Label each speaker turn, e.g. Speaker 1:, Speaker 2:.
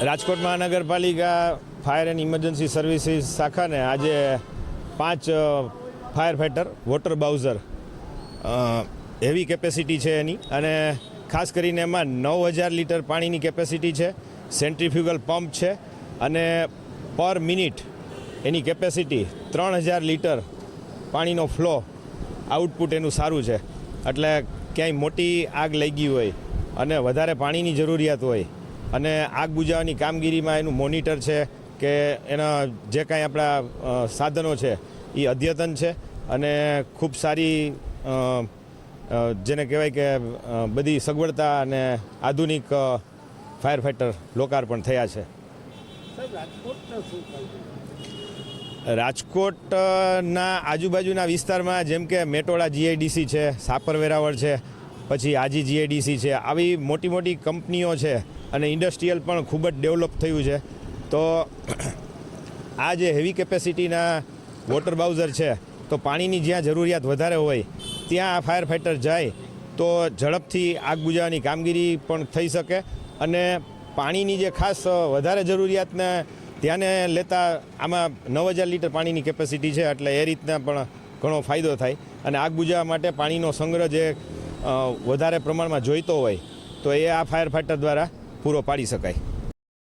Speaker 1: રાજકોટ મહાનગરપાલિકા fire and emergency services શાખાને આજે 5 fire fighter water bowser heavy capacity છે એની, અને ખાસ કરીને એમાં 9000 લીટર પાણીની કેપેસિટી છે, સેન્ટ્રીફ્યુગલ પંપ છે, અને પર મિનિટ એની કેપેસિટી 3000 લીટર પાણીનો ફ્લો આઉટપુટ એનું સારું છે. એટલે ક્યાંય મોટી આગ લાગી હોય અને વધારે પાણીની જરૂરિયાત હોય અને આગ બુઝાવવાની કામગીરીમાં એનું મોનિટર છે કે એના જે કાંઈ આપણા સાધનો છે એ અદ્યતન છે અને ખૂબ સારી જેને કહેવાય કે બધી સગવડતા અને આધુનિક ફાયર ફાઇટર લોકાર્પણ થયા છે. રાજકોટના આજુબાજુના વિસ્તારમાં જેમ કે મેટોડા જીઆઈડીસી છે, સાપર વેરાવળ છે, પછી આજી જીઆઈડીસી છે, આવી મોટી મોટી કંપનીઓ છે અને ઇન્ડસ્ટ્રીયલ પણ ખૂબ જ ડેવલપ થયું છે. તો આ જે હેવી કેપેસિટીના વોટર બાઉઝર છે તો પાણીની જ્યાં જરૂરિયાત વધારે હોય ત્યાં આ ફાયર ફાઇટર જાય તો ઝડપથી આગ બુઝાવવાની કામગીરી પણ થઈ શકે, અને પાણીની જે ખાસ વધારે જરૂરિયાતને ધ્યાને લેતા આમાં 9000 લીટર પાણીની કેપેસિટી છે, એટલે એ રીતના પણ ઘણો ફાયદો થાય. અને આગ બુઝાવવા માટે પાણીનો સંગ્રહ જે વધારે પ્રમાણમાં જોઈતો હોય તો એ આ ફાયર ફાઇટર દ્વારા પૂરો પાડી શકાય.